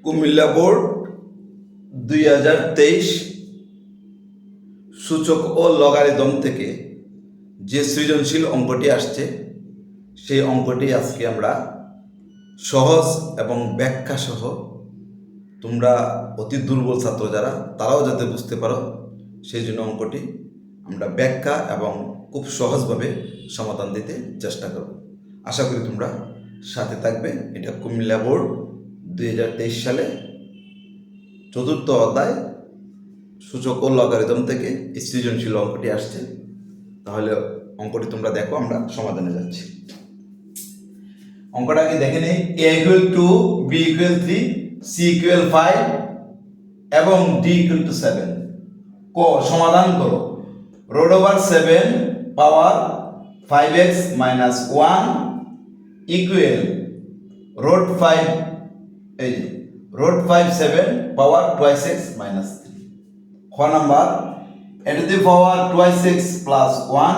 Comilla board 2023 সূচক ও logarithm থেকে যে সৃজনশীল অঙ্কটি আসছে সেই অঙ্কটি আজকে আমরা সহজ এবং ব্যাখ্যা সহ তোমরা অতি দুর্বল ছাত্র যারা তারাও যাতে বুঝতে পারো সেই জন্য অঙ্কটি আমরা ব্যাখ্যা এবং খুব সহজভাবে সমাধান দিতে চেষ্টা করব। আশা করি তোমরা সাথে থাকবে। এটা কুমিল্লা বোর্ড 2023 সালে চতুর্থ অধ্যায় সূচক ও লগারিদম থেকে এই সৃজনশীল অঙ্কটি আসছে। তাহলে অঙ্কটি তোমরা দেখো, আমরা সমাধানে যাচ্ছি। অঙ্কটা কি দেখে নেই। a = 2, b = 3, c = 5 এবং d = 7। ক সমাধান করো। রোড ওভার 7 পাওয়ার 5x - 1 ইকুয়াল রোড 5 এই রোড 5 7 পাওয়ার 2x - 3। খ number a to the power 2x plus 1,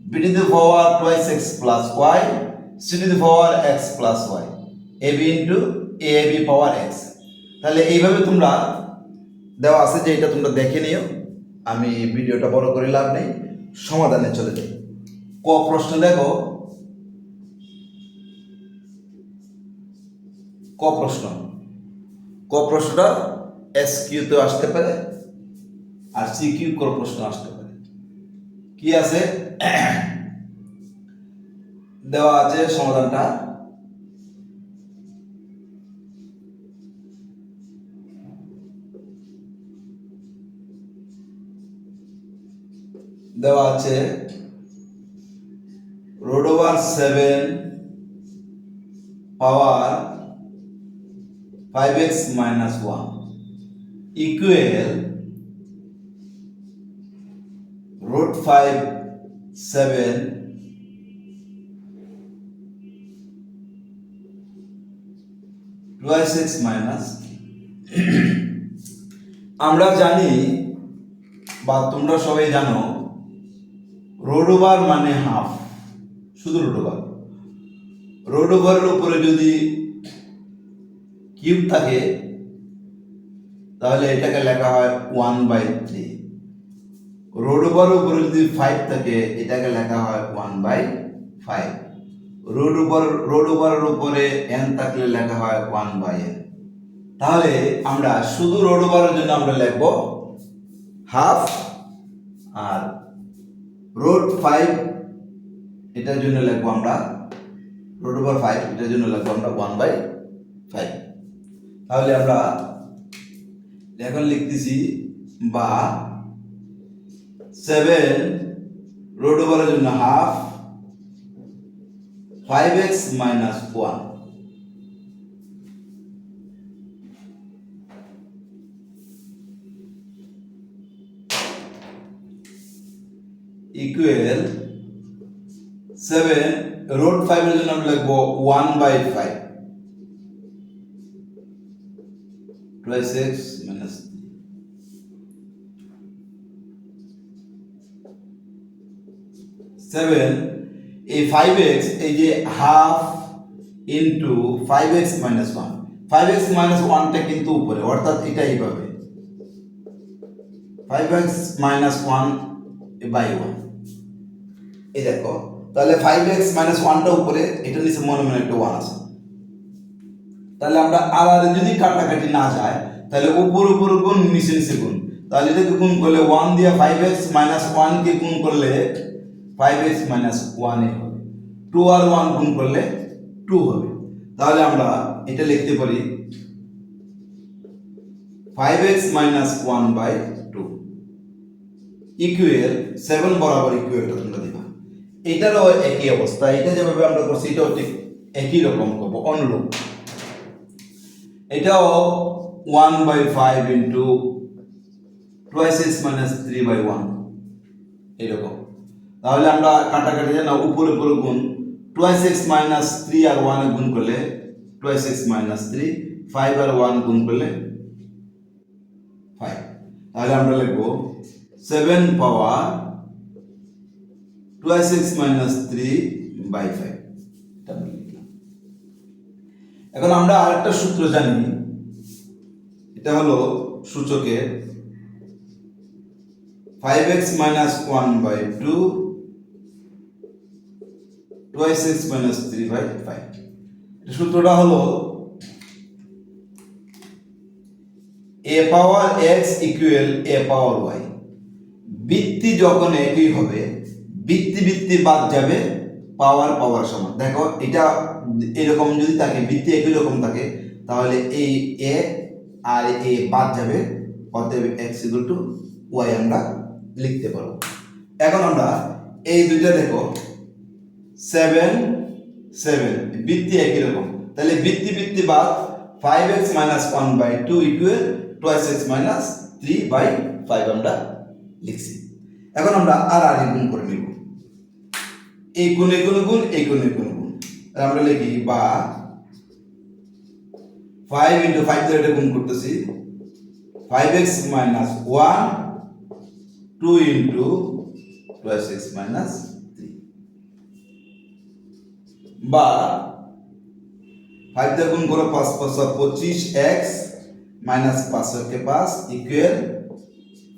b to the power 2x plus y, c to the power x plus y, ab into ab power x। তাহলে এইভাবে তোমরা দেওয়া আছে যে এটা তোমরা দেখে নিও, আমি ভিডিওটা বড় করে লাভ নেই, সমাধানে চলে যাই। ক প্রশ্ন দেখো। ক প্রশ্নটা SQ তে আসতে পারে আর CQ প্রশ্ন আসতে পারে। কি আছে দেওয়া আছে সমাধানটা। দেওয়া আছে রোড ওভার 7 পাওয়ার 5x - 1 equal root 5 7 2x minus আমরা জানি বা তোমরা সবাই জানো রোড ওভার মানে হাফ, শুধু রোড ওভার। রোড ওভারের উপরে যদি কিউব থাকে তাহলে এটাকে লেখা হয় 1/3। রোড ওভারের উপরে যদি 5 থাকে এটাকে লেখা হয় 1/5। রোড ওভারের উপরে n থাকলে লেখা হয় 1/n। তাহলে আমরা শুধু রোড ওভারের জন্য আমরা লিখব হাফ, আর রোড 5 এটার জন্য লিখব আমরা রোড ওভার 5 এটার জন্য লিখব আমরা 1/5। তাহলে আমরা এখন লিখতেছি বা 7 রোড ওভারের জন্য হাফ 5x - 1 ইকুয়াল 7 রোড 5 এর জন্য আমরা লিখব 1/5 2x - 3 7 এই 5x এই যে হাফ ইনটু 5x - 1, 5x - 1টা কিন্তু উপরে, অর্থাৎ এটা এইভাবে 5x - 1/1। এই দেখো, তাহলে 5x - 1টা উপরে, এটা নিচে মনে মনে একটা 1 আছে। তাহলে আমরা আর যদি কাটাকাটি না যায় তাহলে উপর উপর গুণ নিচে নিচে গুণ, তাহলে এটাকে গুণ করলে 1 দিয়ে 5x - 1 কে গুণ করলে 5x - 1 এ হবে, 2 আর 1 গুণ করলে 2 হবে। তাহলে আমরা এটা লিখতে পারি 5x - 1/2 ইকুয়াল 7 বরাবর ইকুয়ালটা তোমরা দিবা। এটারও একই অবস্থা, এটা যেভাবে আমরা করছি এটাও ঠিক একই রকম করব, অনুরূপ। এটাও 1/5 ইনটু 2x - 3/1 এরকম। তাহলে আমরা কাটাকাটি জানা উপরে উপরে গুণ 2x - 3 আর 1 এ গুণ করলে 2x - 3, 5 আর 1 গুণ করলে 5। তাহলে আমরা লিখব 7 পাওয়ার 2x - 3/5। এখন আমরা আরেকটা সূত্র জানি, এটা হলো সূচকের 5x minus 1 by 2 twice x minus 3 by 5। সূত্রটা হলো a power x equal a power y। বৃত্তি যখন একই হবে, বৃত্তি বৃত্তি বাদ যাবে, পাওয়ার পাওয়ার সমান। দেখো এটা এরকম যদি থাকে, বৃত্তি একই রকম থাকে, তাহলে এই a আর a বাদ যাবে, অতএব x equal to y আমরা লিখতে পারবো। এখন আমরা এই দুইটা দেখো 7 7 বৃত্তি একই রকম, তাহলে বৃত্তি বৃত্তি বাদ 5x minus 1 by 2 equal twice x minus 3 by 5 আমরা লিখছি। এখন আমরা আর গুণ করে নিব, এই গুণে গুণ গুণ, এই গুণে গুণ গুণ, আমরা লিখি বা 5 into 5 দিয়ে এটা গুণ করতেছি, 5x minus 1 2 into twice x minus 3, বা 5 দিয়ে গুণ করো 5 5 25x minus 5 কে 5 equal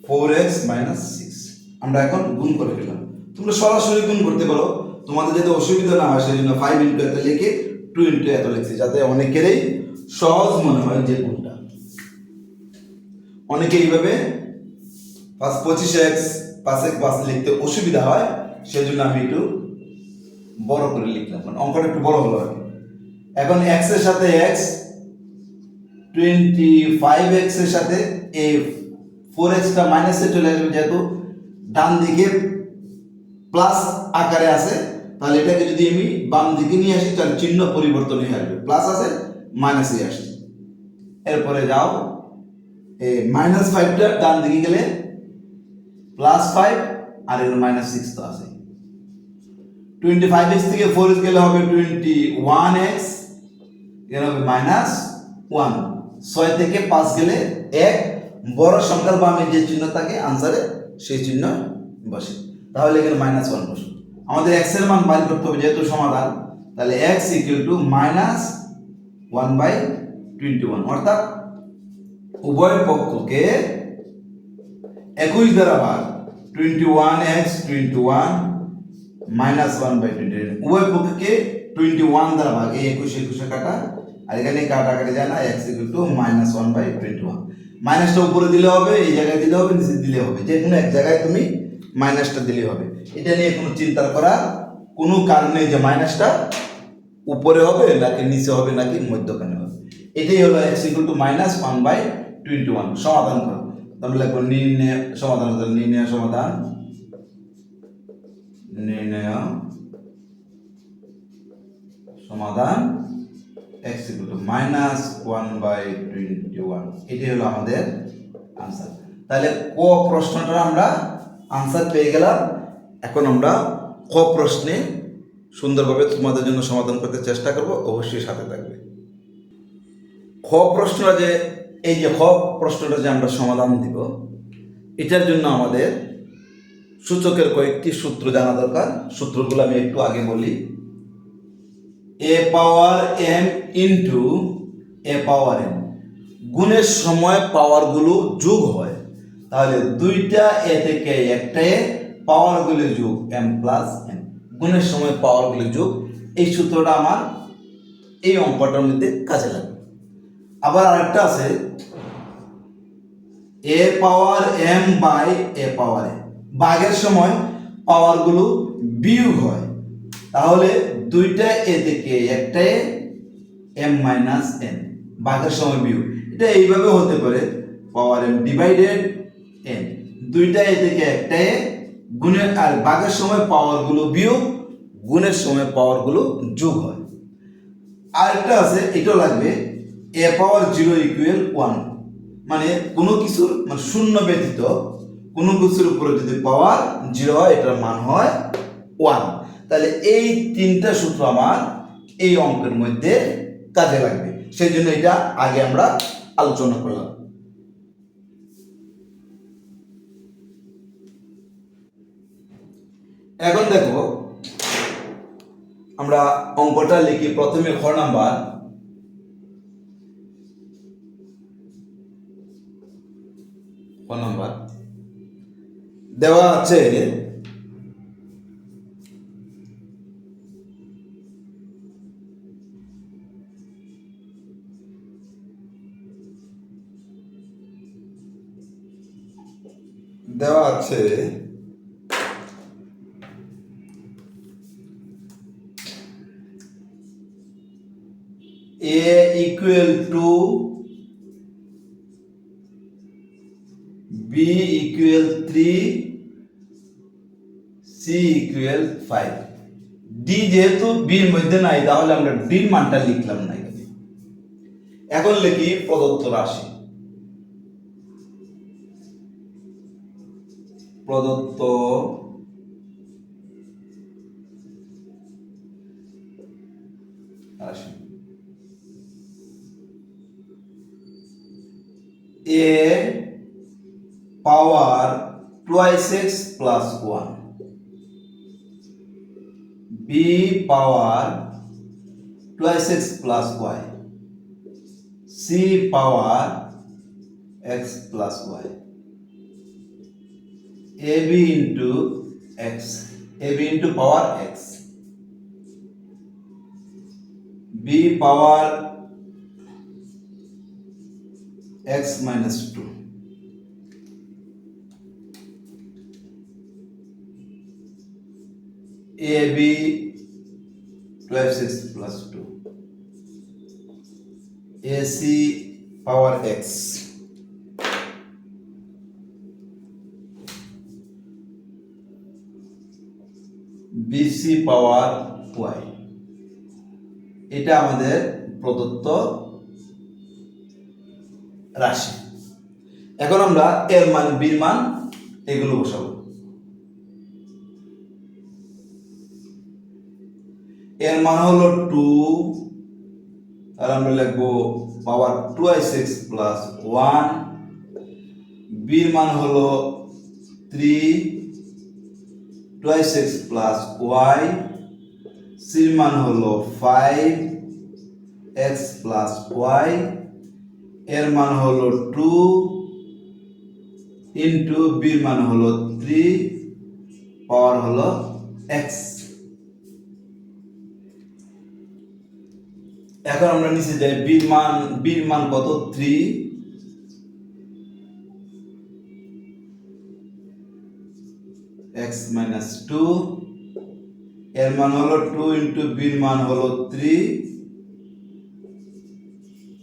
4x minus 6। আমরা এখন গুণ করে ফেললাম। তোমরা সরাসরি গুণ করতে পারো, তোমাদের যাতে অসুবিধা না হয় সেজন্য 5 into এত লিখে 2 into এত লিখছি, যাতে অনেকেরই সহজ মনে হয় যে গুণটা। অনেকে এইভাবে 25x 5x 5 লিখতে অসুবিধা হয়, সেজন্য আমি একটু বড় করে লিখলাম, মানে অঙ্কটা একটু বড় হলো আর কি। এখন x এর সাথে x, 25x এর সাথে এই 4x টা মাইনাসে চলে আসবে, যেহেতু ডান দিকে প্লাস আকারে আছে, তাহলে এটাকে যদি আমি বাম দিকে নিয়ে আসি তাহলে চিহ্ন পরিবর্তন হয়ে আসবে, প্লাস আছে মাইনাসে আসছে। এরপরে যাও এই -5 টা ডান দিকে গেলে +5 আর এর -6 তো আছে। 25x থেকে 4x গেলে হবে 21x, এর হবে -1। 6 থেকে 5 গেলে 1, বড় সংখ্যার বামে যে চিহ্ন থাকে আনসারে সেই চিহ্ন বসে, তাহলে এখানে -1 বসে। আমাদের x এর মান বের করতে হবে যেহেতু সমাধান, তাহলে x -1/21, অর্থাৎ উভয় পক্ষকে 21 দ্বারা ভাগ, 21x 21 -1/21, উভয় পক্ষকে 21 দ্বারা ভাগ, এই 21 কাটা, আর এখানে কাটাকাটি যায় না, x -1/21। মাইনাসটা উপরে দিলে হবে, এই জায়গায় দিলে হবে, নিচে দিলে হবে, যে কোনো এক জায়গায় তুমি মাইনাসটা দিলে হবে। এটা নিয়ে কোনো চিন্তা করার কোনো কারণ নেই যে মাইনাসটা উপরে হবে নাকি নিচে হবে নাকি মধ্যখানে হবে। এটাই হলো x -1/21। সমাধান করো, তাহলে লিখো নির্ণয় সমাধান, নির্ণয় সমাধান, নির্ণয় সমাধান x -1/21। এটাই হলো আমাদের আনসার। তাহলে ক প্রশ্নটা আমরা আনসার পেয়ে গেলাম। এখন আমরা ক প্রশ্নে সুন্দরভাবে তোমাদের জন্য সমাধান করতে চেষ্টা করব, অবশ্যই সাথে থাকবে। খ প্রশ্নটা যে এই যে খ প্রশ্নটা যে আমরা সমাধান দিব, এটার জন্য আমাদের সূচকের কয়েকটি সূত্র জানা দরকার। সূত্রগুলো আমি একটু আগে বলি। a power m into a power n, গুণের সময় পাওয়ারগুলো যোগ হয়, তাহলে দুইটা এ থেকে একটা এ, পাওয়ারগুলো যোগ m প্লাস n, গুণের সময় পাওয়ারগুলো যোগ। এই সূত্রটা আমার এই অঙ্কটার মধ্যে কাজে লাগবে। আবার আরেকটা আছে a power m by a power n, ভাগের সময় পাওয়ারগুলো বিয়োগ হয়, তাহলে দুইটা এ থেকে একটা এ, m মাইনাস n, ভাগের সময় বিয়োগ। এটা এইভাবে হতে পারে পাওয়ার m ডিভাইডেড n, দুইটা এ থেকে একটা এ, গুণের আর ভাগের সময় পাওয়ারগুলো বিয়োগ, গুণের সময় পাওয়ারগুলো যোগ হয়। আরেকটা আছে, এটাও লাগবে a পাওয়ার 0 ইকুয়াল 1, মানে কোনো কিছুর মানে শূন্য ব্যতীত কোনো কিছুর উপরে যদি পাওয়ার 0 হয় এটার মান হয় 1। তাহলে এই তিনটা সূত্র আমার এই অঙ্কের মধ্যে কাজে লাগবে, সেই জন্য এটা আগে আমরা আলোচনা করলাম। এখন দেখো আমরা অঙ্কটা লিখি। প্রথমে খ নাম্বার, ফোন নাম্বার দেওয়া আছে দেওয়া আছে a equal to b equal 3 c equal 5 d যেহেতু b এর মধ্যে নাই তাহলে আমরা d এর মানটা লিখলাম না এখানে। এখন লিখি প্রদত্ত রাশি। প্রদত্ত রাশি a power twice x plus 1 b power twice x plus y c power x plus y ab into x ab into power x b power x minus 2 ab 12x plus 2 ac power x bc power y এটা আমাদের প্রদত্ত রাশি। এখন আমরা এর মান বির মান এগুলো বসাবো। এর মান হলো 2 আর আমরা লিখবো পাওয়ার 2x প্লাস 1 বির মান হলো 3 2x প্লাস y সির মান হলো 5 x প্লাস y এর মান হলো 2 ইন্টু বির মান হলো 3 পাওয়ার হলো x। এখন আমরা নিচে যাই বির মান কত 3 x minus 2 এর মান হলো 2 ইন্টু বির মান হলো 3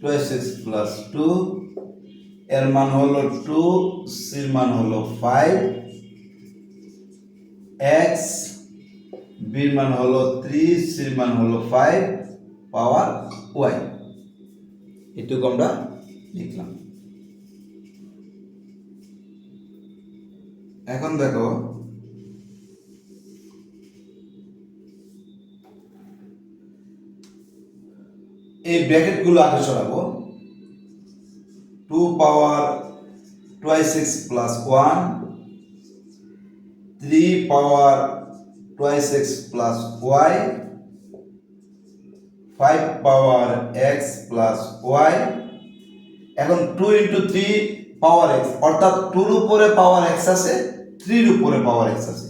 2x plus 2 এর মান হলো 2 সির মান হলো 5 x বির মান হলো 3 সির মান হলো 5 পাওয়ার y এটুকু আমরা লিখলাম। এখন দেখো এই ব্র্যাকেট গুলো আগে সরাবো 2 পাওয়ার twice x plus 1 3 পাওয়ার twice x plus y 5 পাওয়ার x plus y এখন 2 into 3 পাওয়ার x অর্থাৎ 2 এর উপরে পাওয়ার x আছে 3 এর উপরে পাওয়ার x আছে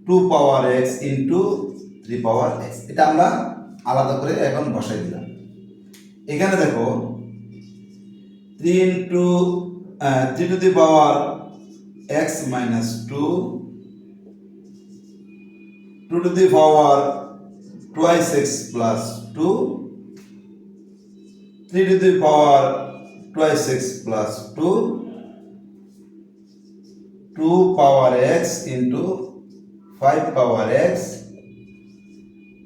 2 পাওয়ার x into 3 পাওয়ার x এটা আমরা আলাদা করে এখন বসাই দিলাম। এখানে দেখো 3 into 3 to the power x minus 2 2 to the power twice x plus 2 3 to the power twice x plus 2 2 power x into 5 power x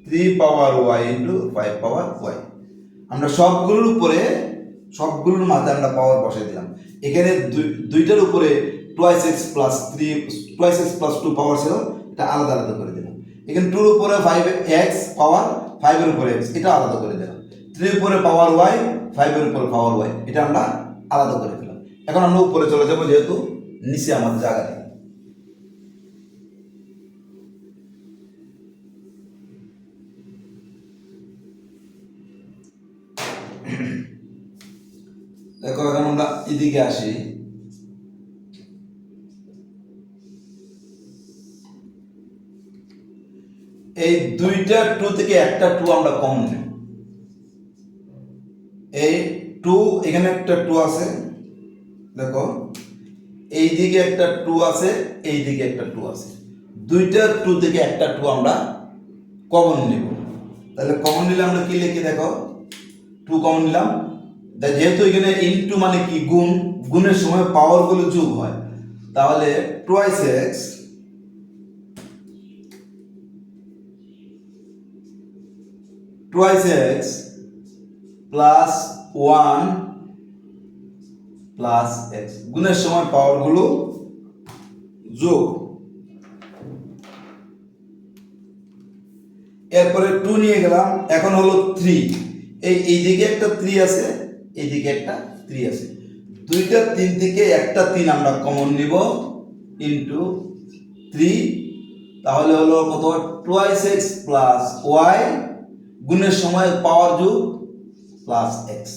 3 power y into 5 power y আমরা সবগুলোর মাঝে আমরা পাওয়ার বসাই দিলাম। এখানে দুইটার উপরে twice x plus 3 twice x plus 2 পাওয়ার ছিল এটা আলাদা আলাদা করে দিলাম। এখানে 2 এর উপরে 5x পাওয়ার 5 এর উপরে x এটা আলাদা করে দিলাম। 3 এর উপরে পাওয়ার y 5 এর উপরে পাওয়ার y এটা আমরা আলাদা করে দিলাম। এখন আমরা উপরে চলে যাব যেহেতু নিচে আমাদের জায়গা নেই। দেখো এখন আমরা এদিকে আসি এই দুইটা 2 থেকে একটা 2 আমরা কমন নেব। এই 2 এখানে একটা 2 আছে, দেখো এই দিকে একটা 2 আছে, এই দিকে একটা 2 আছে, দুইটা 2 থেকে একটা 2 আমরা কমন নেব। তাহলে কমন নিলে আমরা কি লিখি, দেখো 2 কমন নিলাম, যেহেতু এখানে ইনটু মানে কি গুণ, গুণের সময় পাওয়ার গুলো যোগ হয়, তাহলে twice x plus 1 plus x, গুণের সময় পাওয়ার গুলো যোগ। এরপরে 2 নিয়ে গেলাম, এখন হলো 3, এই দিকে একটা 3 আছে, এইদিকে একটা 3 আছে, দুইটা 3 থেকে একটা 3 আমরা কমন নিব ইনটু 3, তাহলে হলো কত, টুয়াইস এক্স প্লাস ওয়াই, গুণের সময় পাওয়ার যোগ প্লাস এক্স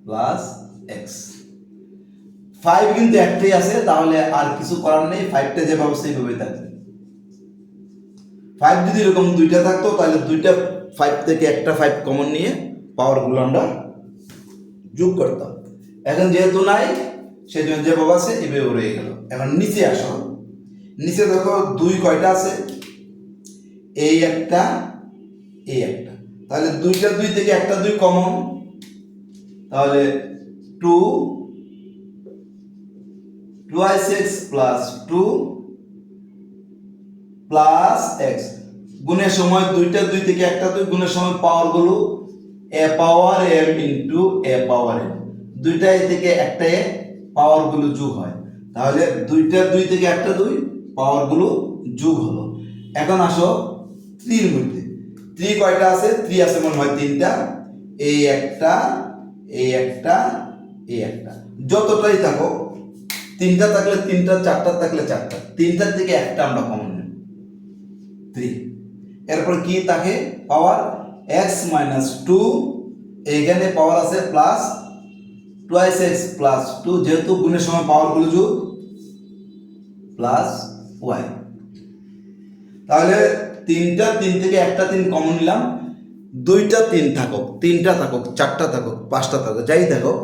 প্লাস এক্স। 5 কিন্তু একটাই আছে, তাহলে আর কিছু করার নেই, 5টা যেভাবে সেইভাবেই থাকবে। 5 যদি এরকম দুইটা থাকতো, তাহলে দুইটা 5 থেকে একটা 5 কমন নিয়ে পাওয়ারগুলো আমরা যোগ করতাম। এখন যেহেতু নাই, সেই জন্য যেভাবে আছে এভাবে রয়ে গেল। এখন নিচে আসো, নিচে দেখো 2 কয়টা আছে, এই একটা, এই একটা, তাহলে দুইটা 2 থেকে একটা 2 কমন, তাহলে 2 twice x plus 2 plus x, গুণের সময় দুইটা 2 থেকে একটা 2, গুণের সময় পাওয়ার গুলো এ power M into a power M, দুইটা এ থেকে একটা এ, পাওয়ার গুলো যোগ হয়, তাহলে দুইটা 2 থেকে একটা 2, পাওয়ার গুলো যোগ হলো। এখন আসো 3 এর মধ্যে, 3 কয়টা আছে, 3 আছে মনে হয় 3টা, এই একটা, এই একটা, এই একটা, যতটাই থাকো, 3টা থাকলে 3টা, 4টা থাকলে 4টা, 3টার থেকে একটা আমরা কমন নেব 3। এরপর কি থাকে, পাওয়ার x মাইনাস 2, এইখানে পাওয়ার আছে প্লাস টুয়াইস এক্স প্লাস 2, যেহেতু গুণের সময় পাওয়ার গুলো যোগ প্লাস ওয়াই, তাহলে 3টা 3 থেকে একটা 3 কমন নিলাম, দুইটা 3 থাকুক, 3টা থাকুক, 4টা থাকুক, 5টা থাকুক, যাই থাকুক,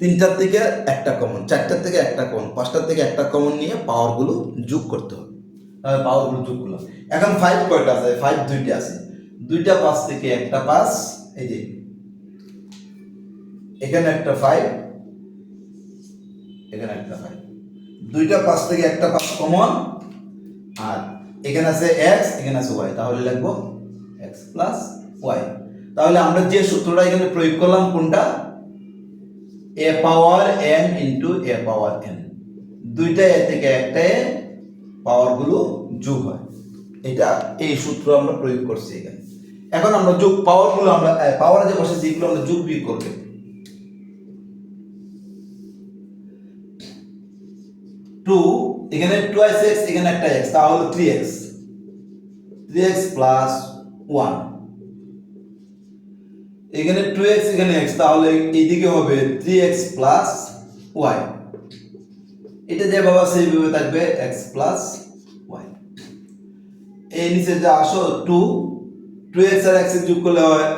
3টার থেকে একটা কমন, 4টার থেকে একটা কমন, 5টার থেকে একটা কমন নিয়ে পাওয়ার গুলো যোগ করতে হবে। তাহলে পাওয়ার গুলো যোগ করলাম। এখন 5 কয়টা আছে, 5 দুইটা আছে, দুইটা 5 থেকে একটা 5, এই যে এখানে একটা 5, এখানে একটা 5, দুইটা 5 থেকে একটা 5 কমন, আর এখানে আছে x, এখানে আছে y, তাহলে লিখবো x প্লাস y। তাহলে আমরা যে সূত্রটা এখানে প্রয়োগ করলাম কোনটা, a power n into a power n, দুইটা এ থেকে একটা এ, পাওয়ার গুলো যোগ হয়, এটা এই সূত্র আমরা প্রয়োগ করছি এখানে। এখন আমরা যোগ পাওয়ার গুলো, আমরা পাওয়ার যে বসে যেগুলো আমরা যোগ বিয়োগ করব, 2 এখানে টুয়াইস এক্স, এখানে একটা x, তাহলে 3x, 3x প্লাস 1, এখানে 2x, এখানে x, তাহলে এইদিকে হবে 3x প্লাস y, এটা যেভাবে সেইভাবে থাকবে x প্লাস y। এই নিচে যা আসো 2x আর x যোগ করলে হয়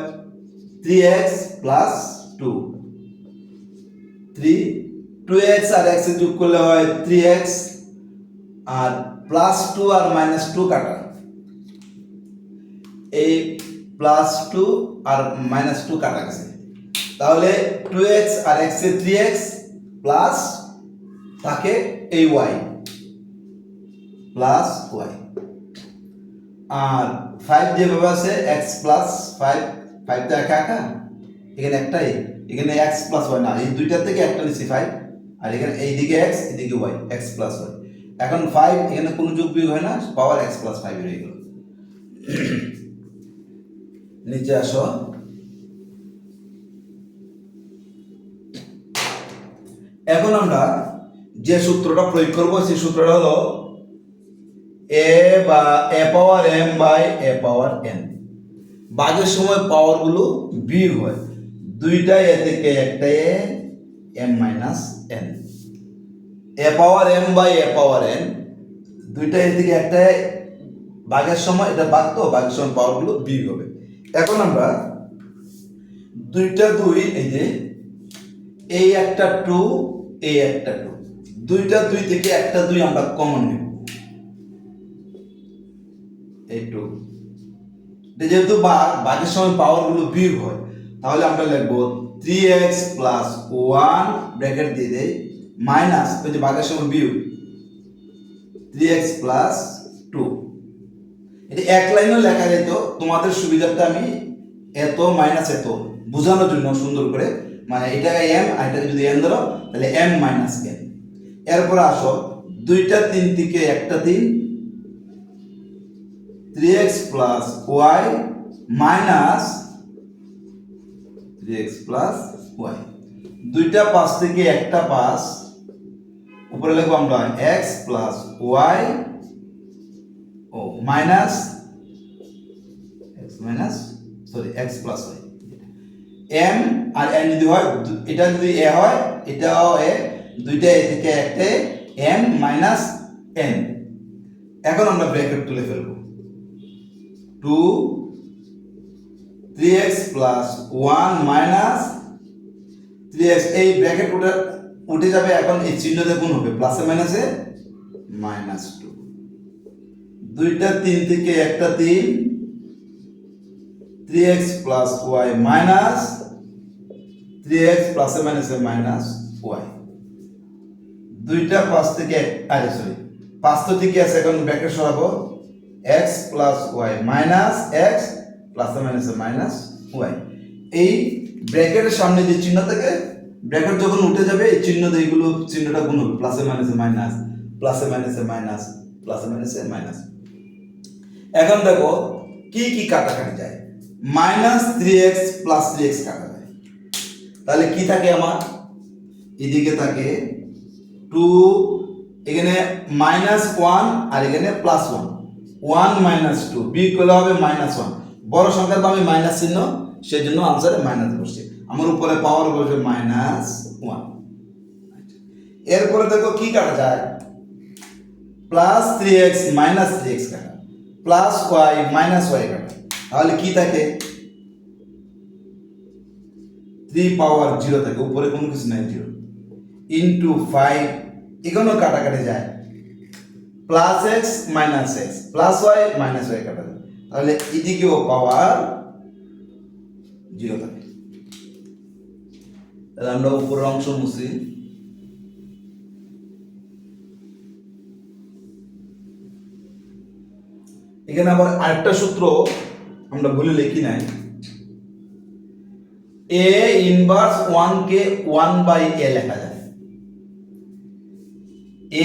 3x প্লাস 2, 2x আর x যোগ করলে হয় 3x, আর প্লাস 2 আর মাইনাস 2 কাটা, এই প্লাস 2 আর মাইনাস 2 কাটা গেছে, তাহলে 2x আর x এর 3x প্লাস থাকে এই y প্লাস y, আর 5 যেভাবে আছে x প্লাস 5, 5 তো একা একা, এখানে একটাই, এখানে x প্লাস y না, এই দুইটার থেকে একটা নিচ্ছি 5, আর এখানে এইদিকে x, এদিকে y, x প্লাস y। এখন 5 এখানে কোনো যোগ বিয়োগ হয় না, পাওয়ার x প্লাস 5 হয়ে গেল। নিচে আসো, এখন আমরা যে সূত্রটা প্রয়োগ করব, সেই সূত্রটা হলো a বা a power m by a power n, ভাগের সময় পাওয়ার গুলো বিয়োগ হয়, দুইটা এ থেকে একটা a, m minus n, a power m by a power n, দুইটা এদিকে একটা ভাগের সময় এটা ভাগ, তো ভাগের সময় পাওয়ারগুলো বিয়োগ হবে। এখন আমরা দুইটা দুই, এই যে এই একটা টু, এই একটা টু, দুইটা দুই থেকে একটা দুই আমরা কমন নেব, এই টু, যেহেতু ভাগের সময় পাওয়ারগুলো বিয়োগ হয়, তাহলে আমরা লিখবো 3x প্লাস 1 ব্র্যাকেট দিয়ে দেই মাইনাস ওই যে ভাগের সময় বিয়োগ 3x প্লাস 2। এটা এক লাইনও লেখা যেত, তোমাদের সুবিধাটা আমি এত মাইনাস এত বোঝানোর জন্য সুন্দর করে, মানে এটাকে এম আর এটাকে যদি এন ধরো তাহলে এম মাইনাস এন। এরপর আসো দুইটা তিন থেকে একটা তিন, 3x plus y minus 3x plus y, দুইটা 5 থেকে একটা 5, উপরে লিখবো আমরা x প্লাস y ও minus x plus y। m আর n যদি হয়, এটা যদি a হয় এটাও a, দুইটা a থেকে একটা m মাইনাস n। এখন আমরা ব্র্যাকেট তুলে ফেলবো 2 3x প্লাস 1 মাইনাস 3x, এই ব্র্যাকেট উঠে যাবে, এখন এই চিহ্নতে গুণ হবে প্লাসে মাইনাসে মাইনাস 2, দুইটা 3 থেকে একটা 3, 3x plus y minus 3x প্লাসে মাইনাসে মাইনাস y, দুইটা 5 থেকে আরে সরি 5 তো ঠিক আছে, এখন ব্র্যাকেট সরাবো x plus y minus x প্লাসে মাইনাসে মাইনাস y। এই ব্র্যাকেটের সামনে যে চিহ্ন থাকে, ব্র্যাকেট যখন উঠে যাবে এই চিহ্ন দিয়ে এগুলো চিহ্নটা গুণ হবে প্লাসে মাইনাসে মাইনাস, প্লাসে মাইনাসে মাইনাস, প্লাসে মাইনাসে মাইনাস। এখন দেখো কি কি কাটাকাটি যায়, মাইনাস 3x প্লাস 3x কাটা যায়, তাহলে কি থাকে আমার এদিকে থাকে 2, এখানে মাইনাস 1 আর এখানে প্লাস 1, 1 মাইনাস 2 বিয়োগ করলে হবে মাইনাস 1, বড় সংখ্যার দামে মাইনাস চিহ্ন, সেই জন্য আনসারে মাইনাস বসছে, আমার উপরে পাওয়ার বসবে মাইনাস 1। এরপরে দেখো কি কাটা যায়, প্লাস 3x মাইনাস 3x কাটা, প্লাস y মাইনাস y কাটা, তাহলে কি থাকে 3 পাওয়ার 0 থাকে, উপরে কোনো কিছু নাই 0 ইন্টু 5, এখানেও কাটাকাটি যায়, plus x minus x, plus y minus y কাটা যায়, তাহলে এদিকেও পাওয়ার 0 থাকে। তাহলে আমরা উপরের অংশ মুছি, এখানে আবার আরেকটা সূত্র আমরা ভুলে লিখি নাই, a ইনভার্স 1 কে 1 বাই a লেখা যায়,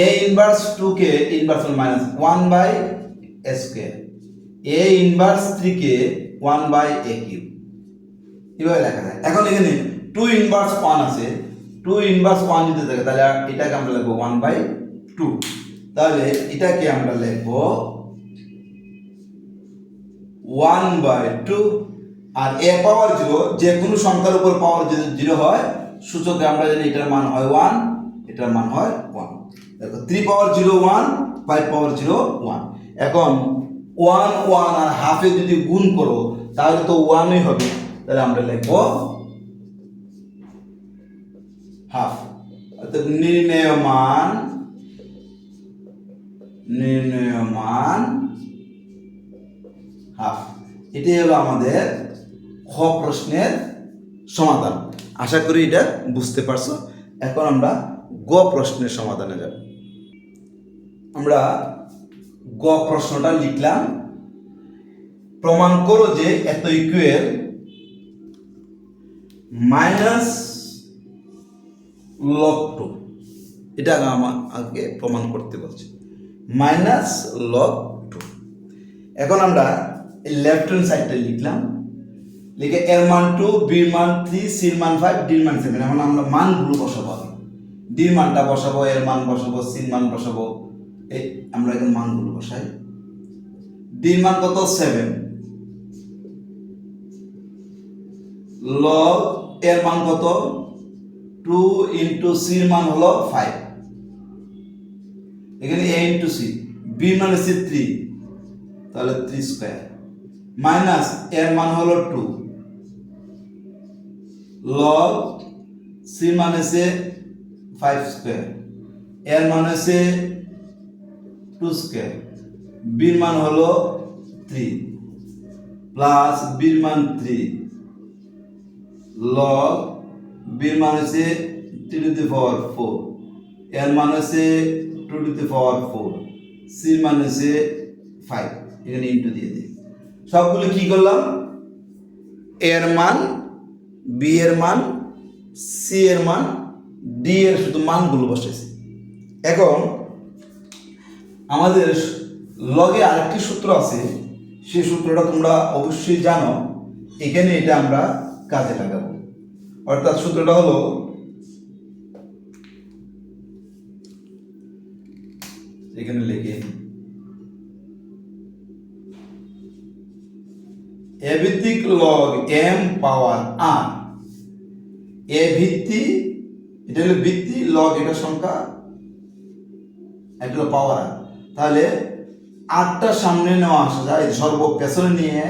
a ইনভার্স 2 কে inverse minus 1 by a square, a inverse 3 কে 1 বাই a কিউব, এভাবে লেখা যায়। এখন এখানে 2 ইনভার্স 1 আছে, 2 ইনভার্স 1 যদি থাকে তাহলে এটাকে আমরা লিখব 1 বাই 2, তাহলে এটাকে আমরা লিখব 1 বাই 2, আর a পাওয়ার 0, যে কোনো সংখ্যার উপর পাওয়ার যদি 0 হয় সূচকে আমরা জানি এটার মান হয় 1, এটার মান হয় 1। দেখো 3 পাওয়ার 0 1, 5 পাওয়ার 0 1, এখন 1 1 আর হাফে যদি গুণ করো তাহলে তো 1ই হবে, তাহলে আমরা লিখব হাফ, অর্থাৎ নির্ণেয় মান হাফ। এটাই হলো আমাদের খ প্রশ্নের সমাধান। আশা করি এটা বুঝতে পারছো। এখন আমরা গ প্রশ্নের সমাধানে যাব। আমরা গ প্রশ্নটা লিখলাম, প্রমাণ করো যে এত ইকুয়াল মাইনাস লগ 2, এটা আমাকে প্রমাণ করতে বলছে, মাইনাস লগ 2। এখন আমরা লেফট হ্যান্ড সাইডটা লিখলাম, লিখে এর মান 2, বির মান 3, সির মান 5, ডির মান 7। এখন আমরা মানগুলো বসাবো, ডির মানটা বসাবো, এর মান বসাবো, সির মান বসাবো, এই আমরা এখন মানগুলো বসাই। ডির মান কত 7, লগ এর মান কত 2 ইন্টু সির মান হলো 5, এখানে a ইন্টু সি, বি মানে সি 3, তাহলে 3 স্কোয়ার, মাইনাস এর মান হলো 2, লগ সি মানে সে 5 স্কোয়ার, এর মান হচ্ছে 2 স্কোয়ার, বির মান হলো 3, প্লাস বির মান 3, লগ বির মান হচ্ছে 3 টু দি পাওয়ার 4, এর মান হচ্ছে 2 টু দি পাওয়ার 4, সির মান হচ্ছে 5, এখানে ইন্টু দিয়ে দিই। সবগুলো কি করলাম, এর মান, বি এর মান, সি এর মান, ডি এর শুধু মানগুলো বসেছে। এখন আমাদের লগে আরেকটি সূত্র আছে, সেই সূত্রটা তোমরা অবশ্যই জানো, এখানে এটা আমরা কাজে লাগাবো। অর্থাৎ সূত্রটা হলো এখানে লিখে এ ভিত্তিক লগ এম পাওয়ার আর, এ ভিত্তি এটা হলো ভিত্তি, লগ এটা সংখ্যা, এটা হলো পাওয়ার আর। তাহলে আটটা সামনে নেওয়া আসা যায়, সর্ব পেছনে নিয়ে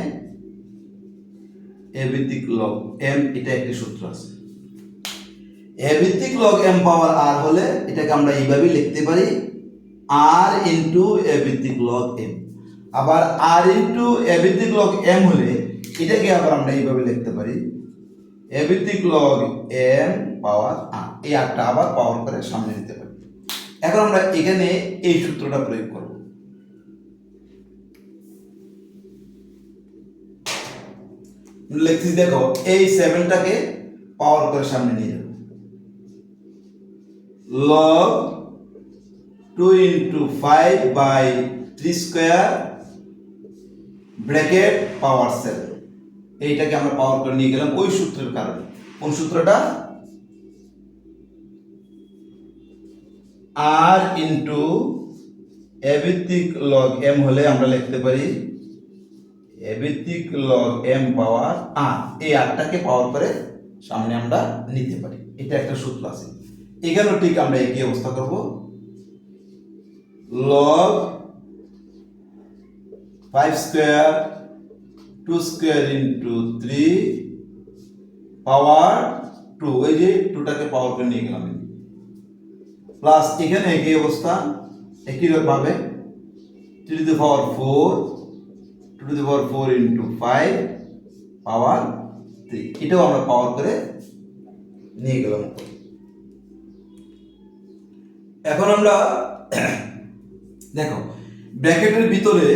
এ ভিত্তিক লগ এম, এটা একটি সূত্র আছে। এ ভিত্তিক লগ এম পাওয়ার আর হলে এটাকে আমরা এইভাবে লিখতে পারি, আর ইন্টু এ ভিত্তিক লগ এম। আবার আর ইন্টু এ ভিত্তিক লগ এম হলে এটাকে আবার আমরা এইভাবে লিখতে পারি, এ ভিত্তিক লগ এম পাওয়ার আর। এই আটটা আবার পাওয়ার করে সামনে নিতে পারি। এখন আমরা এখানে এই সূত্রটা প্রয়োগ করব। লিখছি, দেখো এই 7টাকে পাওয়ার করে সামনে নিয়ে যাব, log 2 into 5 by 3 square bracket power 7, এইটাকে আমরা পাওয়ার করে নিয়ে গেলাম ওই সূত্রের কারণে। কোন সূত্রটা, আর ইন্টু এ ভিত্তিক লগ এম হলে আমরা লিখতে পারি এ ভিত্তিক লগ এম পাওয়ার আর। এই আরটাকে পাওয়ার করে সামনে আমরা নিতে পারি, এটা একটা সূত্র আছে। এখানেও ঠিক আমরা একই অবস্থা করব, লগ 5 স্কোয়ার 2 স্কোয়ার ইন্টু 3 পাওয়ার 2, এই যে 2টাকে পাওয়ার করে নিয়ে গেলাম, প্লাস এখানে একই অবস্থা, একই ভাবে 3 two the power 4, 2 to the power 4 into 5 পাওয়ার 3, এটাও আমরা পাওয়ার করে নিয়ে গেলাম। এখন আমরা দেখো ব্র্যাকেটের ভিতরে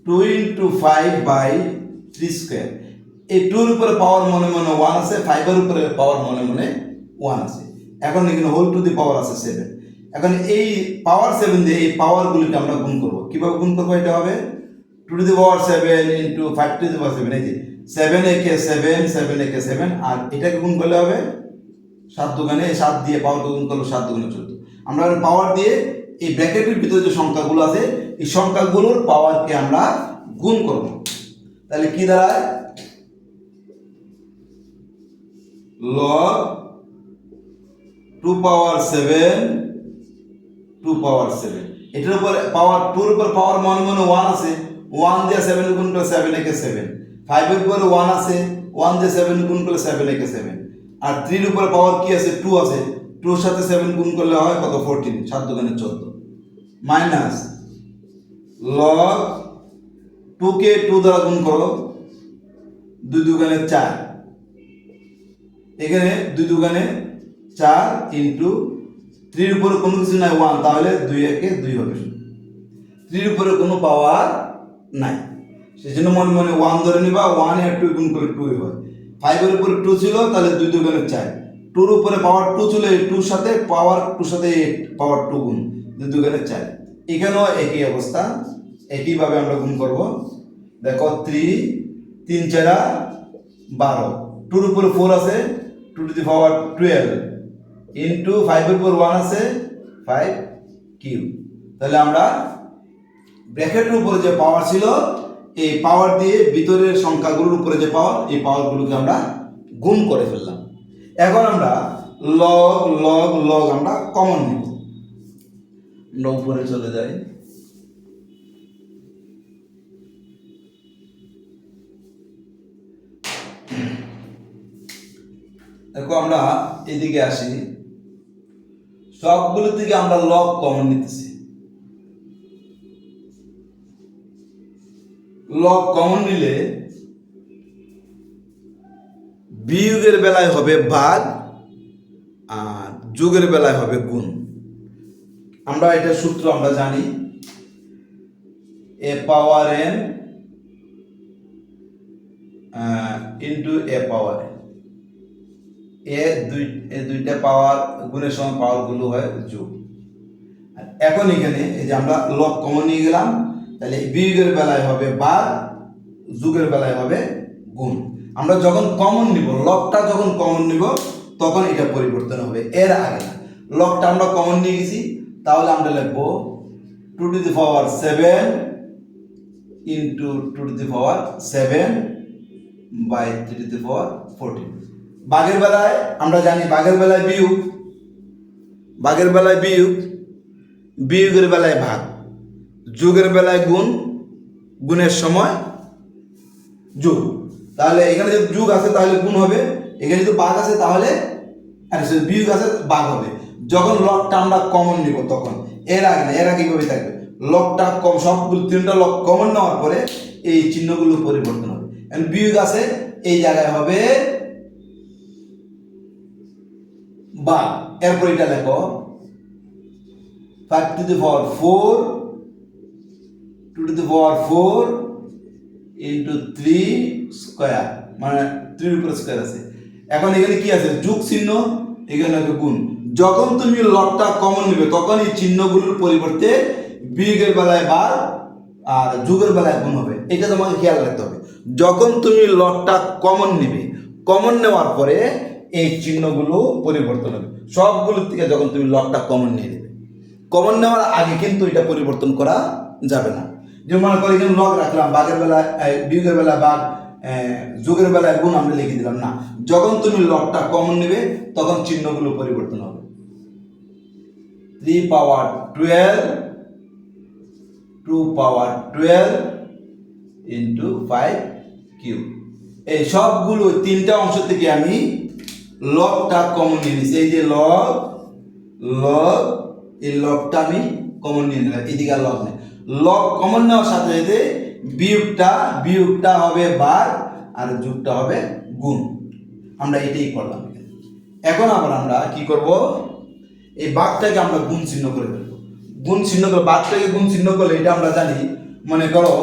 2 ইন্টু 5 বাই 3 স্কোয়ার, এই 2 এর উপরে পাওয়ার মনে মনে 1 আছে, 5 এর উপরে পাওয়ার মনে মনে 1 আছে। এখন এখানে হোল টু দি পাওয়ার আছে 7। এখন এই পাওয়ার 7 দিয়ে এই পাওয়ারগুলিকে আমরা গুণ করব। কিভাবে গুণ করব, এটা হবে 2 to the power 7 into 5 to the power 7, এই যে 7 একে 7, 7 একে 7, আর এটাকে গুণ করলে হবে 7 দুগুণে 7 দিয়ে পাওয়ার গুণ করলে 7 দুগুণে 14। আমরা পাওয়ার দিয়ে এই ব্র্যাকেটের ভিতরে যে সংখ্যাগুলো আছে এই সংখ্যাগুলোর পাওয়ারকে আমরা গুণ করব। তাহলে কি দাঁড়ায়, লগ 2 পাওয়ার 7 2 পাওয়ার 7, এটার উপর পাওয়ার 2 এর উপর পাওয়ার মনে মনে 1 আছে, 1 দিয়ে 7 গুণ করলে 7 একে 7, 5 এর উপরে 1 আছে, 1 দিয়ে 7 গুণ করলে 7 একে 7, আর 3 এর উপরে পাওয়ার কি আছে, 2 আছে, 2 এর সাথে 7 গুণ করলে হয় কত, 14, 7 দুগুণে 14, মাইনাস লগ 2 কে 2 দ্বারা গুণ করো, 2 দুগুণে 4, এখানে 2 দুগুণে 4 ইন্টু 3 এর উপরে কোনো কিছু নাই 1, তাহলে 2 একে 2 হবে, 3 এর উপরে কোনো পাওয়ার নাই, সেজন্য মনে মনে 1 ধরে নিবা, 1 আর 2 গুণ করলে 2 হয়। 5 এর উপরে 2 ছিল, তাহলে 2 দুগুণে 4, 2 এর উপরে পাওয়ার 2 ছিল, 2 এর সাথে পাওয়ার 2 এর সাথে পাওয়ার 2 গুণ, 2 দুগুণে 4। এখানেও একই অবস্থা, একইভাবে আমরা গুণ করব। দেখো 3 3 4 12, 2 এর উপরে 4 আছে, 2 টু দি পাওয়ার 12 ইন্টু 5 এর উপর 1 আছে, 5 কিউব। তাহলে আমরা ব্র্যাকেটের উপরে যে পাওয়ার ছিল এই পাওয়ার দিয়ে ভিতরের সংখ্যাগুলোর উপরে যে পাওয়ার, এই পাওয়ারগুলোকে আমরা গুণ করে ফেললাম। এখন আমরা লগ লগ লগ আমরা কমন নেব, আমরা উপরে চলে যাই। দেখো আমরা এদিকে আসি, সবগুলো থেকে আমরা লব কমন নিতেছি। লব কমন নিলে বিয়োগের বেলায় হবে ভাগ আর যোগের বেলায় হবে গুণ। আমরা এটা সূত্র আমরা জানি, a power n into a power n। দুইটা পাওয়ার গুণের সময় পাওয়ার গুলো হয় যোগ। এখন এখানে এই যে আমরা লব কমন নিয়ে গেলাম, তাহলে বিয়োগের বেলায় হবে ভাগ, যোগের বেলায় হবে গুণ। আমরা যখন কমন নিব, লবটা যখন কমন নিব তখন এটা পরিবর্তন হবে, এর আগে না। লবটা আমরা কমন নিয়ে গেছি, তাহলে আমরা লিখবো 2 to the power 7 into 2 to the power 7 by 3 to the power 14। ভাগের বেলায় আমরা জানি, ভাগের বেলায় বিয়োগ, ভাগের বেলায় বিয়োগ, বিয়োগের বেলায় ভাগ, যোগের বেলায় গুণ, গুণের সময় যোগ। তাহলে এখানে যদি যোগ আছে তাহলে গুণ হবে, এখানে যদি ভাগ আছে তাহলে বিয়োগ আছে ভাগ হবে। যখন লবটা আমরা কমন নিব তখন, এর আগে না, এর আগে কিভাবে থাকবে, লবটা কম, সবগুলো তিনটা লব কমন নেওয়ার পরে এই চিহ্নগুলো পরিবর্তন হবে। বিয়োগ আছে এই জায়গায় হবে ভাগ। এরপর এটা লেখো 5 to the power 4 2 to the power 4 into 3 square, মানে 3 উপরে স্কয়ার আছে। এখন এখানে কি আছে, যোগ চিহ্ন, এখানে হবে গুণ। যখন তুমি লবটা কমন নেবে তখন এই চিহ্নগুলোর পরিবর্তে বিয়োগের বেলায় ভাগ আর যোগের বেলায় গুণ হবে। এটা তোমাকে খেয়াল রাখতে হবে। যখন তুমি লবটা কমন নেবে, কমন নেওয়ার পরে এই চিহ্নগুলো পরিবর্তন হবে সবগুলোর থেকে। যখন তুমি লবটা কমন নিয়ে নেবে, কমন নেওয়ার আগে কিন্তু এটা পরিবর্তন করা যাবে না। যেমন মনে করি এখানে লগ রাখলাম, ভাগের বেলায় বিয়োগের বেলায় ভাগ, যোগের বেলায় গুণ আমরা লিখে দিলাম না। যখন তুমি লবটা কমন নেবে তখন চিহ্নগুলো পরিবর্তন হবে। 3 power 12 2 power 12 into 5 কিউব। এই সবগুলো তিনটা অংশ থেকে আমি লবটা কমন নিয়ে নিচ্ছি। এই যে লব, লব, এই লবটা আমি কমন নিয়ে নিলাম, এদিকে আর লব নেই। লব কমন নেওয়ার সাথে সাথে বিয়োগটা হবে ভাগ আর যোগটা হবে গুণ। আমরা এটাই করলাম। এখন আবার আমরা কি করব, এই ভাগটাকে আমরা গুণ চিহ্ন করে ফেলবো। গুণ চিহ্ন করে, ভাগটাকে গুণ চিহ্ন করলে এটা আমরা জানি, মনে করো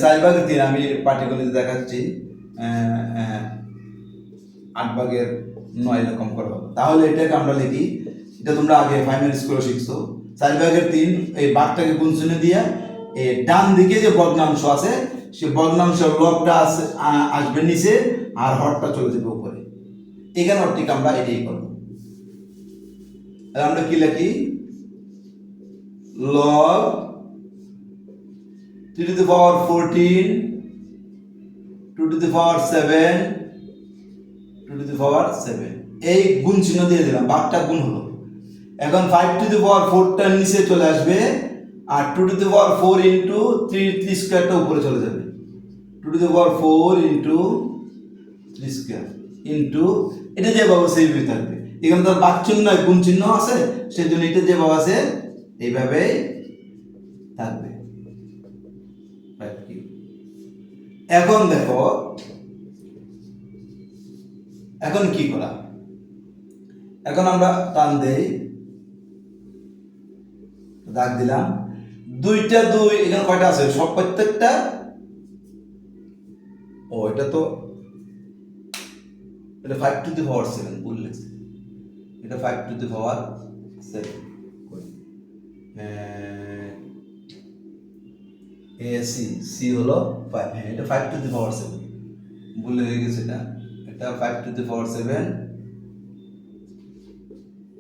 4/3, আমি পাটিগণিতে দেখাচ্ছি 8/9 এরকম করবো। তাহলে এটাকে আমরা লিখি, এটা তোমরা আগে প্রাইমারি স্কুলে শিখছো, 4/3 এই ভাগটাকে গুণ চিহ্ন দিয়ে এই ডান দিকে যে ভগ্নাংশ আছে সেই ভগ্নাংশের লবটা আসবে নিচে আর হরটা চলে যাবে উপরে। এখানে হরটিকে আমরা এটাই করবো। আমরা কি লিখি, লব 3 to the power 14 2 to the power 7 2 to the power 7, এই গুণ চিহ্ন দিয়ে দিলাম, ভাগটা গুণ হলো। এখন 5 to the power 4টা নিচে চলে আসবে আর 2 to the power 4 into 3 স্কয়ারটা উপরে চলে যাবে। 2 to the power 4 into 3 square into, এটা যেভাবে সেইভাবে থাকবে। এখানে তো ভাগ চিহ্ন নয়, গুণ চিহ্ন আছে, সেই জন্য এটা যেভাবে আছে এইভাবে থাকবে। এখন দেখো, এখন কি করা, এখন আমরা টান দেই, দাগ দিলাম, 2টা 2, এখানে কয়টা আছে, সব প্রত্যেকটা, ও এটা তো এটা 5 to the power 7 ভুল লিখছি, এটা 5 to the power 7, সি হলো 5, হ্যাঁ এটা 5 to the power 7 ভুলে হয়ে গেছে। এটা 5 to the power 7,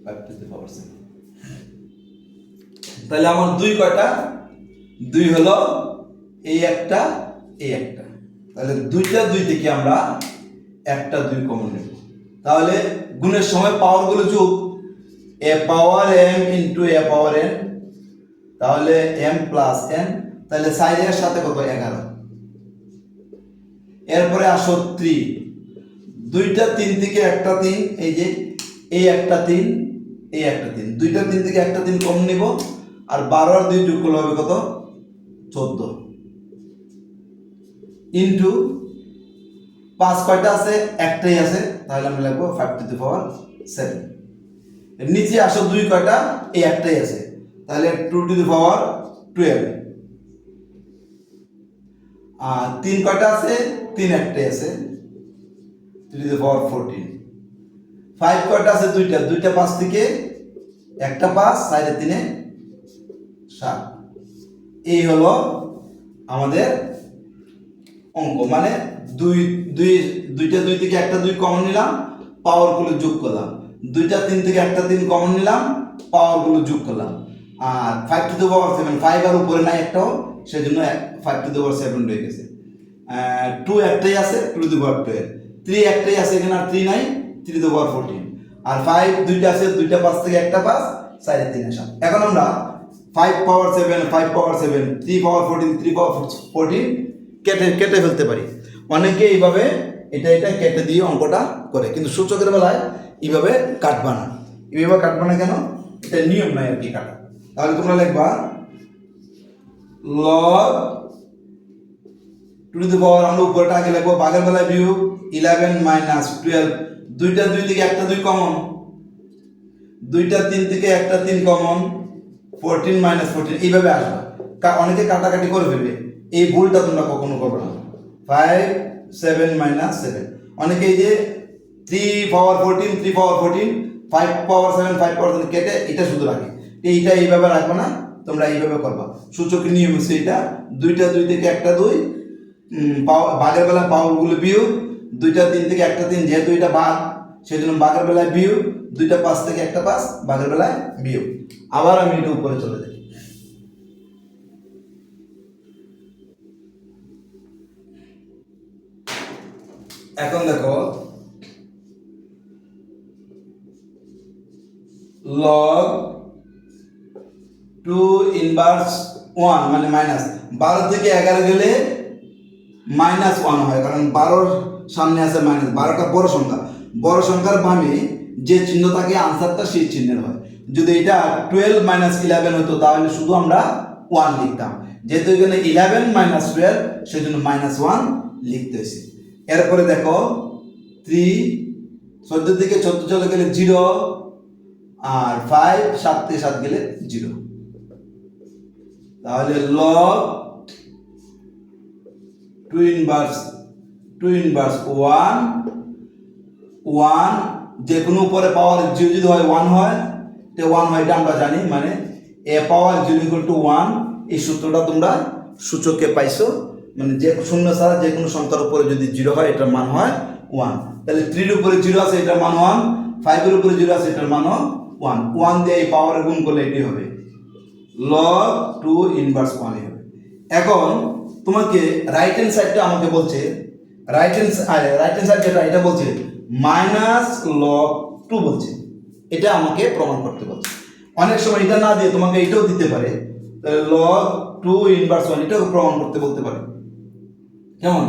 5 to the power 7। তাহলে আমার 2 কয়টা, 2 হলো এই একটা, এই একটা। তাহলে 2টা 2 থেকে আমরা একটা 2 কমন নেব। তাহলে গুণের সময় পাওয়ার গুলো যোগ, এ পাওয়ার এম ইন্টু এ পাওয়ার এন, তাহলে এম প্লাস এন, তাহলে 4 এর সাথে কত 11। এরপরে আসো 3, দুইটা 3 থেকে একটা 3, এই যে এই একটা 3, এই একটা 3, দুইটা 3 থেকে একটা 3 কম নিব, আর 12 আর 2 যোগ করলে হবে কত 14, ইন্টু 5 কয়টা আছে, একটাই আছে, তাহলে আমরা লিখবো 5 টু দি পাওয়ার 7। এর নিচে আসো 2 কয়টা, এই একটাই আছে, তাহলে 2 টু দি পাওয়ার 12। আর 3 কয়টা আছে, 3 একটাই আছে, 3 টু দি পাওয়ার 14। 5 কয়টা আছে, দুইটা, 5 থেকে একটা 5, 4 এর 3 7। এই হলো আমাদের অঙ্ক, মানে দুইটা 2 থেকে একটা 2 কমন নিলাম, পাওয়ারগুলো যোগ করলাম, দুইটা 3 থেকে একটা 3 কমন নিলাম, পাওয়ারগুলো যোগ করলাম, আর 5 টু দি পাওয়ার 7, 5 আর উপরে নাই একটাও, সেজন্য 5 টু দি পাওয়ার 7 রয়ে গেছে। 2 একটাই আছে, 2 টু দি পাওয়ার 12, 3 একটাই আছে, এখানে আর 3 নাই, 3 টু দি পাওয়ার 14, আর 5 দুইটা আছে, দুইটা 5 থেকে একটা 5, 4 এর 3 7। এখন আমরা 5 পাওয়ার 7, 5 পাওয়ার 7, 3 পাওয়ার 14, 3 পাওয়ার 14 কেটে ফেলতে পারি। অনেকে এইভাবে এটা কেটে দিয়ে অঙ্কটা করে, কিন্তু সূচকের বেলায় এইভাবে কাটবা না। এইভাবে কাটবা না কেন, এটা নিয়ম নাই আর কি কাটা। তাহলে তোমরা লিখবা log 2 টু দি পাওয়ার, আমরা উপরটা আগে লিখবো, ভাগের বেলায় বিয়োগ 11 মাইনাস 12, দুইটা 2 থেকে একটা 2 কমন, দুইটা 3 থেকে একটা 3 কমন, 14 মাইনাস 14, এইভাবে আসবে। অনেকে কাটাকাটি করে ফেলবে, এই ভুলটা তোমরা কখনো করবে না। 5 7 মাইনাস 7, অনেকে এই যে 3 পাওয়ার 14, 3 পাওয়ার 14, 5 পাওয়ার 7, 5 পাওয়ার 7 কেটে এটা শুধু রাখে, এইটা এইভাবে রাখবে না, তোমরা এইভাবে করবা। সূচকের নিয়ম হচ্ছে এটা, দুইটা 2 থেকে একটা 2, ভাগের বেলায় পাওয়ারগুলো বিয়োগ, দুইটা 3 থেকে একটা 3, যেহেতু এটা ভাগ সেজন্য ভাগের বেলায় বিয়োগ, দুইটা 5 থেকে একটা 5, ভাগের বেলায় বিয়োগ। আবার আমি এটা উপরে চলে যাই। এখন দেখো log 2 ইনভার্স 1 মানে মাইনাস, 12 থেকে 11 গেলে মাইনাস 1 হয়, কারণ 12 সামনে আছে মাইনাস, 12টা বড় সংখ্যা, বড় সংখ্যার বামে যে চিহ্ন থাকে আনসারটা সেই চিহ্নের হয়। যদি এটা 12 মাইনাস 11 হতো তাহলে শুধু আমরা 1 লিখতাম, যেহেতু এখানে 11 মাইনাস 12 সেজন্য মাইনাস 1 লিখতে হয়েছে। এরপরে দেখো 3 14 থেকে 14 চলে গেলে 0, আর 5 7 থেকে 7 গেলে 0, তাহলে log 2 ইনভার্স 1 যে কোনো উপরে পাওয়ার 0 যদি হয় 1 হয়, তো 1 হয় এটা আমরা জানি, মানে a পাওয়ার 0 ইকুয়াল টু 1, এই সূত্রটা তোমরা সূচকে পাইছো, মানে যে শূন্য ছাড়া যে কোনো সংখ্যার উপরে যদি 0 হয় এটার মান হয় 1। তাহলে 3 এর উপরে 0 আছে, এটার মান 1, 5 এর উপরে 0 আছে, এটার মান 1 দিয়ে এই পাওয়ারে গুণ করলে এটি হবে log 2 ইনভার্স 1 হবে। এখন তোমাকে রাইট হ্যান্ড সাইডটা আমাকে বলছে, রাইট হ্যান্ড সাইড যেটা এটা বলছে মাইনাস log 2 বলছে, এটা আমাকে প্রমাণ করতে বলছে। অনেক সময় এটা না দিয়ে তোমাকে এটাও দিতে পারে, log 2 ইনভার্স 1 এটাও প্রমাণ করতে বলতে পারে, কেমন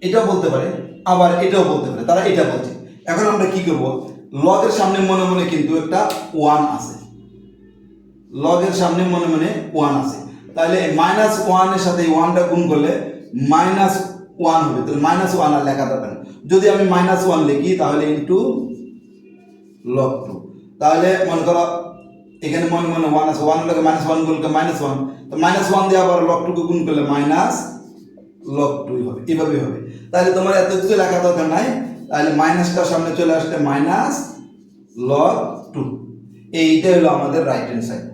এটাও বলতে পারে, আবার এটাও বলতে পারে, তারা এটা বলছে। এখন আমরা কি করব, লগের সামনে মনে মনে কিন্তু একটা 1 আছে, লগের সামনে মনে মনে 1 আছে, তাহলে মাইনাস 1 এর সাথে 1টা গুণ করলে মাইনাস 1 হবে, তাহলে মাইনাস 1 আর লেখা যাবে না। যদি আমি মাইনাস 1 লিখি তাহলে ইন্টু log 2, তাহলে মনে করো এখানে মনে মনে 1 আছে, 1 লগে মাইনাস 1 গুণ করলে মাইনাস 1, তো মাইনাস 1 দিয়ে আবার log 2 কে গুণ করলে মাইনাস log 2 হবে, এভাবে হবে। তাহলে তোমার এত কিছু লেখা দরকার নাই, তাহলে মাইনাসটার সামনে চলে আসলে মাইনাস log 2, এইটাই হলো আমাদের রাইট হ্যান্ড সাইড।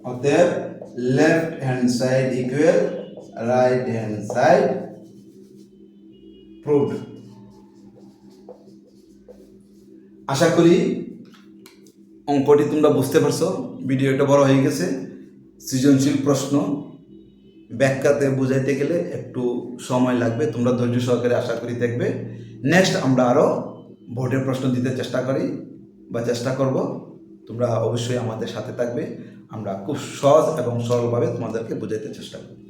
অতএব left hand side equal right hand side proved. আশা করি অঙ্কটি তোমরা বুঝতে পারছো। ভিডিওটা বড় হয়ে গেছে, সৃজনশীল প্রশ্ন ব্যাখ্যাতে বুঝাইতে গেলে একটু সময় লাগবে, তোমরা ধৈর্য সহকারে আশা করি দেখবে। নেক্সট আমরা আরো বোর্ডের প্রশ্ন দিতে চেষ্টা করি বা চেষ্টা করব। তোমরা অবশ্যই আমাদের সাথে থাকবে। আমরা খুব সহজ এবং সরলভাবে তোমাদেরকে বোঝাতে চেষ্টা করব।